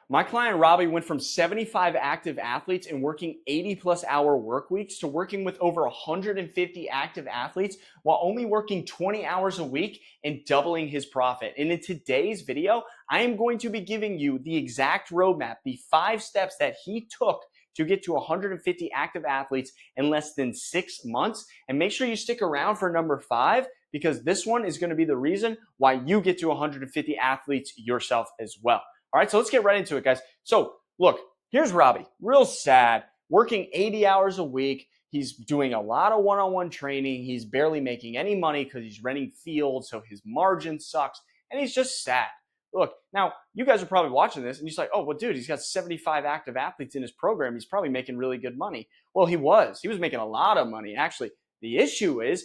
My client Robbie went from 75 active athletes and working 80+ hour work weeks to working with over 150 active athletes while only working 20 hours a week and doubling his profit. And in today's video, I am going to be giving you the exact roadmap, the 5 steps that he took to get to 150 active athletes in less than 6 months. And make sure you stick around for number 5, because this one is going to be the reason why you get to 150 athletes yourself as well. All right, so let's get right into it, guys. So look, here's Robbie, real sad, working 80 hours a week. He's doing a lot of one-on-one training. He's barely making any money because he's renting fields, so his margin sucks, and he's just sad. Look, now you guys are probably watching this and you're like, oh, well, dude, he's got 75 active athletes in his program. He's probably making really good money. Well, he was making a lot of money. Actually, the issue is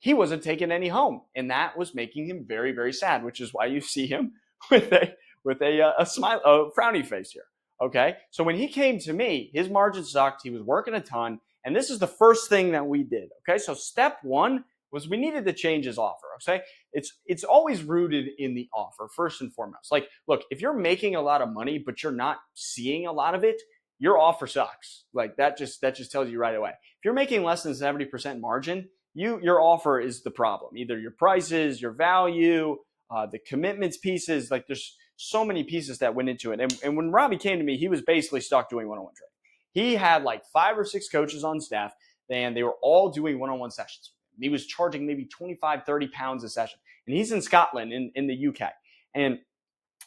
he wasn't taking any home, and that was making him very, very sad, which is why you see him with a smile, a frowny face here. Okay, so when he came to me, his margin sucked. He was working a ton, and this is the first thing that we did. Okay, so step 1 was we needed to change his offer. Okay, it's always rooted in the offer first and foremost. Like, look, if you're making a lot of money but you're not seeing a lot of it, your offer sucks. Like that just tells you right away. If you're making less than 70% margin, your offer is the problem. Either your prices, your value, the commitments pieces. Like there's so many pieces that went into it. And when Robbie came to me, he was basically stuck doing one-on-one training. He had like 5 or 6 coaches on staff, and they were all doing one-on-one sessions. He was charging maybe 25, 30 pounds a session. And he's in Scotland, in the UK. And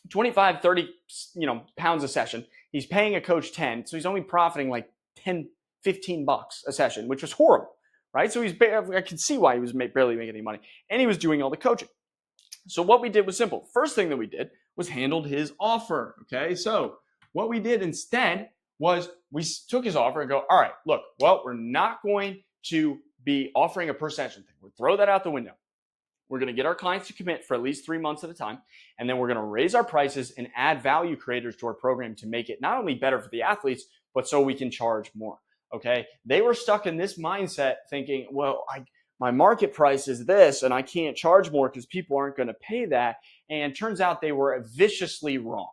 25, 30 pounds a session. He's paying a coach 10, so he's only profiting like 10, 15 bucks a session, which was horrible, right? So I could see why he was barely making any money. And he was doing all the coaching. So what we did was simple. First thing that we did was handled his offer, okay? So what we did instead was we took his offer and go, all right, look, well, we're not going to be offering a per session thing. We'll throw that out the window. We're going to get our clients to commit for at least 3 months at a time, and then we're going to raise our prices and add value creators to our program to make it not only better for the athletes, but so we can charge more, okay? They were stuck in this mindset thinking, well, my market price is this, and I can't charge more because people aren't going to pay that. And turns out they were viciously wrong.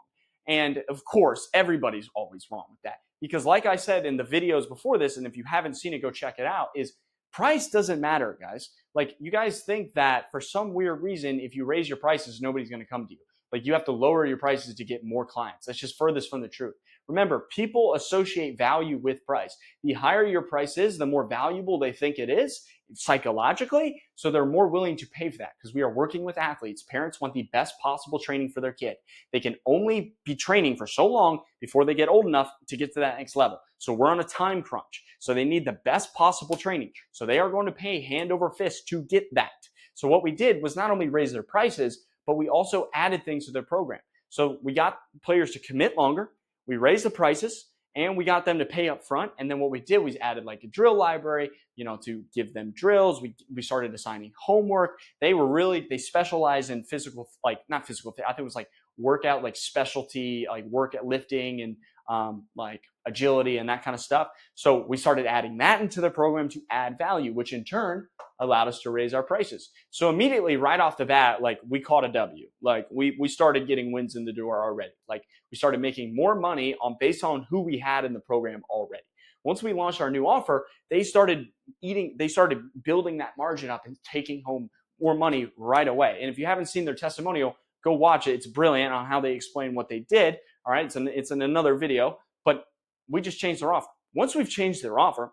And of course, everybody's always wrong with that. Because like I said in the videos before this, and if you haven't seen it, go check it out, is price doesn't matter, guys. Like, you guys think that for some weird reason, if you raise your prices, nobody's going to come to you. Like, you have to lower your prices to get more clients. That's just furthest from the truth. Remember, people associate value with price. The higher your price is, the more valuable they think it is psychologically, so they're more willing to pay for that because we are working with athletes. Parents want the best possible training for their kid. They can only be training for so long before they get old enough to get to that next level. So we're on a time crunch. So they need the best possible training. So they are going to pay hand over fist to get that. So what we did was not only raise their prices, but we also added things to their program. So we got players to commit longer, we raised the prices, and we got them to pay up front. And then what we did was added like a drill library, to give them drills. We started assigning homework. They specialize in physical, like not physical, I think it was like workout, like specialty, like work at lifting and like agility and that kind of stuff. So we started adding that into the program to add value, which in turn allowed us to raise our prices. So immediately right off the bat, like we caught a W. Like we started getting wins in the door already. Like we started making more money based on who we had in the program already. Once we launched our new offer, they started building that margin up and taking home more money right away. And if you haven't seen their testimonial, go watch it. It's brilliant on how they explain what they did. All right, it's in another video, but we just changed their offer. Once we've changed their offer,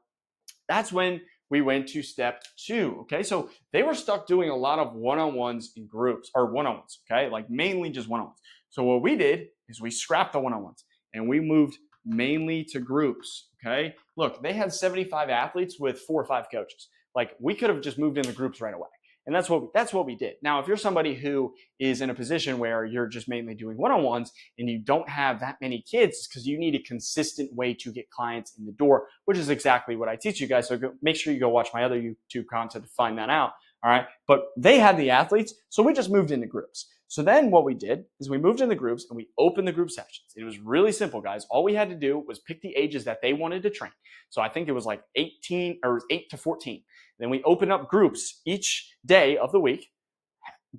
that's when we went to step 2. Okay, so they were stuck doing a lot of one-on-ones in groups, or one-on-ones, okay, like mainly just one-on-ones. So what we did is we scrapped the one-on-ones and we moved mainly to groups. Okay, look, they had 75 athletes with 4 or 5 coaches. Like, we could have just moved into groups right away. And that's what we did. Now, if you're somebody who is in a position where you're just mainly doing one-on-ones and you don't have that many kids, it's because you need a consistent way to get clients in the door, which is exactly what I teach you guys. So make sure you go watch my other YouTube content to find that out. All right. But they had the athletes, so we just moved into groups. So then what we did is we moved into groups and we opened the group sessions. It was really simple, guys. All we had to do was pick the ages that they wanted to train. So I think it was like 8 to 14. Then we opened up groups each day of the week,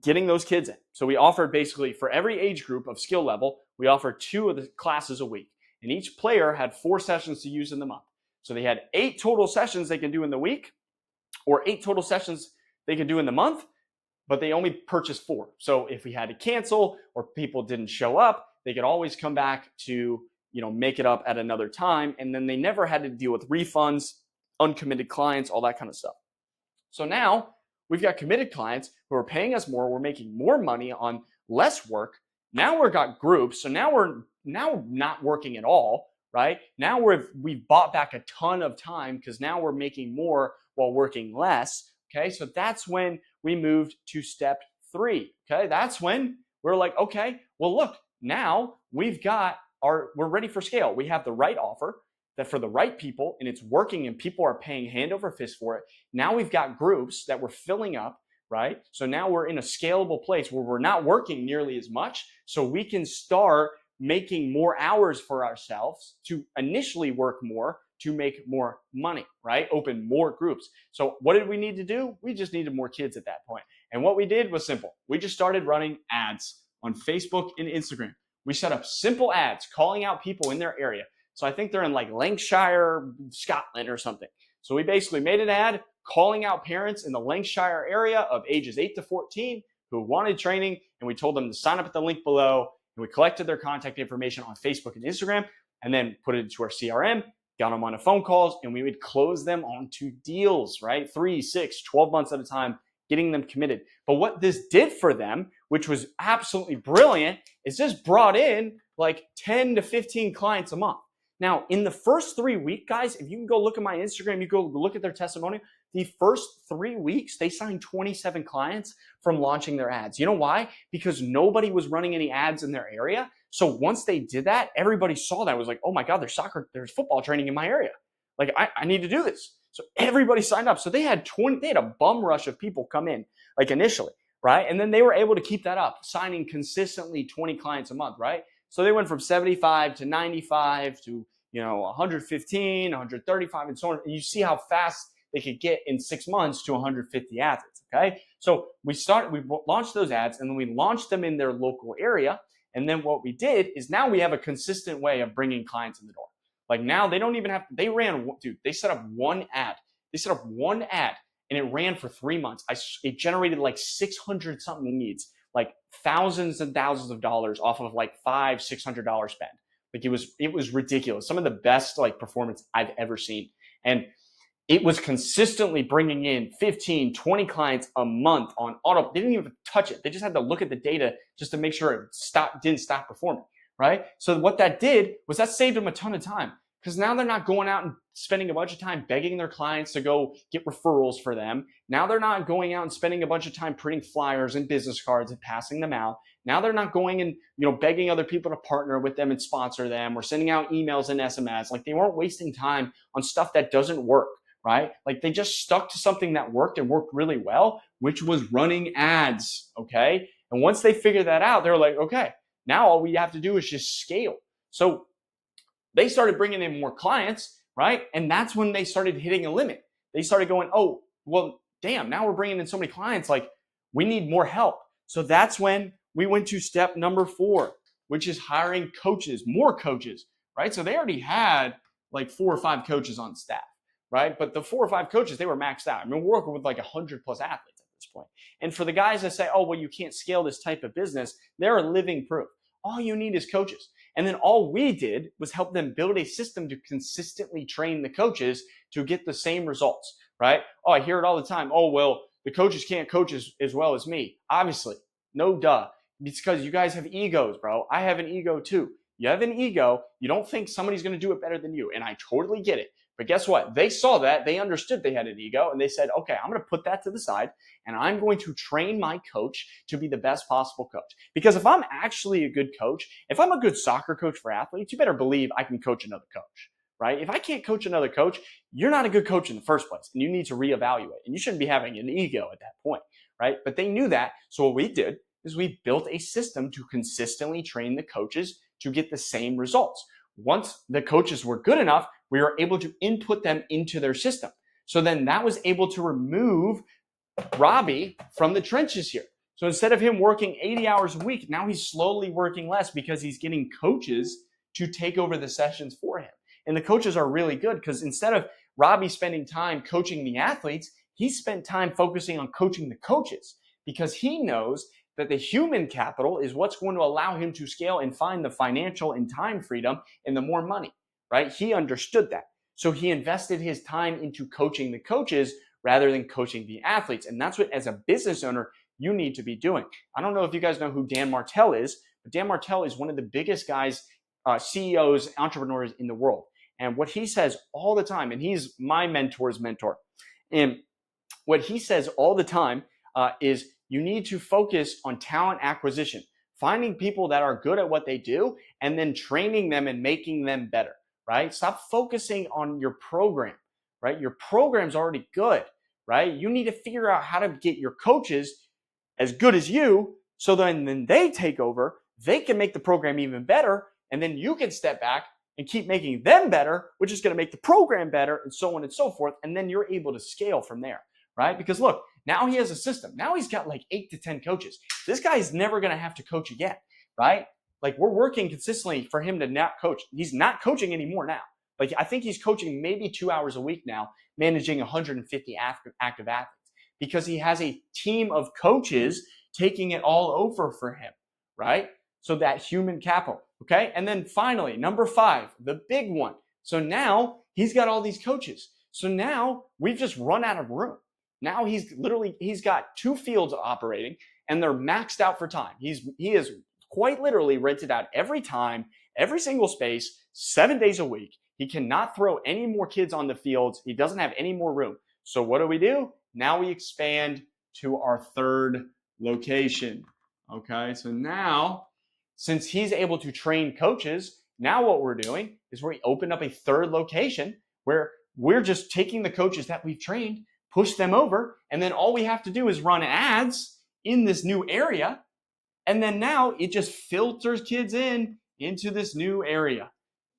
getting those kids in. So we offered basically for every age group of skill level, we offered 2 of the classes a week, and each player had 4 sessions to use in the month. So they had 8 total sessions they can do in the week, or 8 total sessions they can do in the month, but they only purchased 4. So if we had to cancel or people didn't show up, they could always come back to, make it up at another time. And then they never had to deal with refunds, uncommitted clients, all that kind of stuff. So now we've got committed clients who are paying us more. We're making more money on less work. Now we've got groups. So now we're not working at all, right? Now we've bought back a ton of time because now we're making more while working less. Okay, so that's when we moved to step 3. Okay, that's when we're like, okay, well, look, now we're ready for scale. We have the right offer that for the right people, and it's working, and people are paying hand over fist for it. Now we've got groups that we're filling up, right? So now we're in a scalable place where we're not working nearly as much, so we can start making more hours for ourselves to initially work more to make more money, right? Open more groups. So what did we need to do? We just needed more kids at that point. And what we did was simple. We just started running ads on Facebook and Instagram. We set up simple ads calling out people in their area. So I think they're in like Lancashire, Scotland or something. So we basically made an ad calling out parents in the Lancashire area of ages 8 to 14 who wanted training, and we told them to sign up at the link below, and we collected their contact information on Facebook and Instagram, and then put it into our CRM, got them on a phone calls, and we would close them onto deals, right? 3, 6, 12 months at a time, getting them committed. But what this did for them, which was absolutely brilliant, is this brought in like 10 to 15 clients a month. Now, in the first 3 weeks, guys, if you can go look at my Instagram, you go look at their testimony, the first 3 weeks, they signed 27 clients from launching their ads. You know why? Because nobody was running any ads in their area. So once they did that, everybody saw that. It was like, oh my God, there's football training in my area. Like, I need to do this. So everybody signed up. So they had a bum rush of people come in, like initially, right? And then they were able to keep that up, signing consistently 20 clients a month, right? So they went from 75 to 95 to, 115, 135, and so on. And you see how fast they could get in 6 months to 150 athletes, okay? So we launched those ads, and then we launched them in their local area. And then what we did is now we have a consistent way of bringing clients in the door. Like now they don't even have to, they set up one ad. They set up one ad, and it ran for 3 months. It generated like 600 something leads, like thousands and thousands of dollars off of like $500-600 spend. Like it was ridiculous. Some of the best like performance I've ever seen. And it was consistently bringing in 15, 20 clients a month on auto. They didn't even touch it. They just had to look at the data just to make sure it didn't stop performing, right? So what that did was that saved them a ton of time, because now they're not going out and spending a bunch of time begging their clients to go get referrals for them. Now they're not going out and spending a bunch of time printing flyers and business cards and passing them out. Now they're not going and begging other people to partner with them and sponsor them, or sending out emails and SMS. Like they weren't wasting time on stuff that doesn't work, right? Like they just stuck to something that worked and worked really well, which was running ads, okay? And once they figured that out, they were like, okay, now all we have to do is just scale. So they started bringing in more clients, right? And that's when they started hitting a limit. They started going, oh, well, damn, now we're bringing in so many clients, like we need more help. So that's when we went to step number 4, which is hiring coaches, more coaches, right? So they already had like 4 or 5 coaches on staff, right? But the 4 or 5 coaches, they were maxed out. I mean, we're working with like 100 plus athletes at this point. And for the guys that say, oh, well, you can't scale this type of business, they're a living proof. All you need is coaches. And then all we did was help them build a system to consistently train the coaches to get the same results, right? Oh, I hear it all the time. Oh, well, the coaches can't coach as well as me. Obviously, no duh. It's because you guys have egos, bro. I have an ego too. You have an ego. You don't think somebody's going to do it better than you. And I totally get it. But guess what? They saw that. They understood they had an ego, and they said, okay, I'm going to put that to the side, and I'm going to train my coach to be the best possible coach. Because if I'm actually a good coach, if I'm a good soccer coach for athletes, you better believe I can coach another coach, right? If I can't coach another coach, you're not a good coach in the first place, and you need to reevaluate. And you shouldn't be having an ego at that point, right? But they knew that. So what we did is we built a system to consistently train the coaches to get the same results. Once the coaches were good enough, we were able to input them into their system. So then that was able to remove Robbie from the trenches here. So instead of him working 80 hours a week, now he's slowly working less because he's getting coaches to take over the sessions for him. And the coaches are really good because instead of Robbie spending time coaching the athletes, he spent time focusing on coaching the coaches because he knows that the human capital is what's going to allow him to scale and find the financial and time freedom and the more money, right? He understood that. So he invested his time into coaching the coaches rather than coaching the athletes. And that's what, as a business owner, you need to be doing. I don't know if you guys know who Dan Martell is, but Dan Martell is one of the biggest guys, CEOs, entrepreneurs in the world. And what he says all the time, and he's my mentor's mentor, and what he says all the time is you need to focus on talent acquisition, finding people that are good at what they do, and then training them and making them better, right? Stop focusing on your program, right? Your program's already good, right? You need to figure out how to get your coaches as good as you, so then they take over, they can make the program even better, and then you can step back and keep making them better, which is going to make the program better, and so on and so forth. And then you're able to scale from there, right? Because look, now he has a system. Now he's got like 8 to 10 coaches. This guy is never going to have to coach again, right? Like, we're working consistently for him to not coach. He's not coaching anymore now. Like, I think he's coaching maybe 2 hours a week now, managing 150 active athletes because he has a team of coaches taking it all over for him, right? So that human capital, okay? And then finally, number 5, the big one. So now he's got all these coaches. So now we've just run out of room. Now he's got 2 fields operating and they're maxed out for time. He is quite literally rented out every time, every single space, 7 days a week. He cannot throw any more kids on the fields. He doesn't have any more room. So what do? Now we expand to our 3rd location. Okay, so now, since he's able to train coaches, now what we're doing is we open up a 3rd location where we're just taking the coaches that we've trained, push them over, and then all we have to do is run ads in this new area. And then now it just filters kids into this new area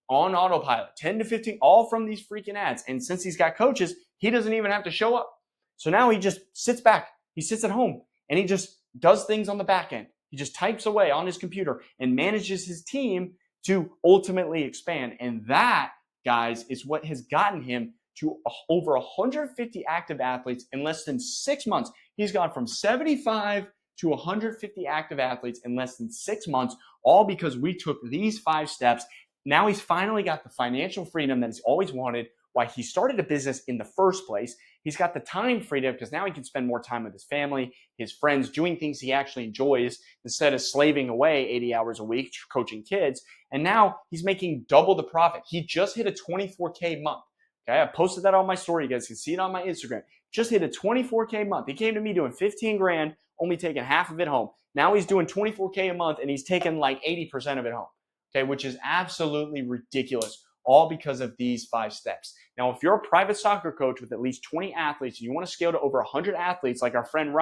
on autopilot, 10 to 15, all from these freaking ads. And since he's got coaches, he doesn't even have to show up. So now he just sits back. He sits at home and he just does things on the back end. He just types away on his computer and manages his team to ultimately expand. And that, guys, is what has gotten him to over 150 active athletes in less than 6 months. He's gone from 75 to 150 active athletes in less than 6 months, all because we took these 5 steps. Now he's finally got the financial freedom that he's always wanted, why he started a business in the first place. He's got the time freedom because now he can spend more time with his family, his friends, doing things he actually enjoys instead of slaving away 80 hours a week coaching kids. And now he's making double the profit. He just hit a 24K month. Okay, I posted that on my story. You guys can see it on my Instagram. Just hit a 24K month. He came to me doing 15 grand, only taking half of it home. Now he's doing 24K a month and he's taking like 80% of it home. Okay, which is absolutely ridiculous, all because of these 5 steps. Now, if you're a private soccer coach with at least 20 athletes and you want to scale to over 100 athletes like our friend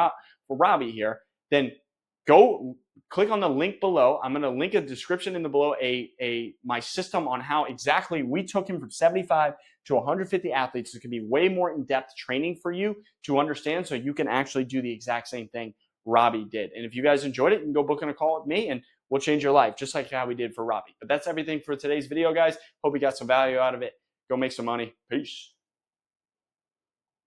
Robbie here, then go click on the link below. I'm going to link a description in the below, my system on how exactly we took him from 75 to 150 athletes. It can be way more in-depth training for you to understand so you can actually do the exact same thing Robbie did. And if you guys enjoyed it, you can go book in a call with me and we'll change your life just like how we did for Robbie. But that's everything for today's video, guys. Hope you got some value out of it. Go make some money. Peace.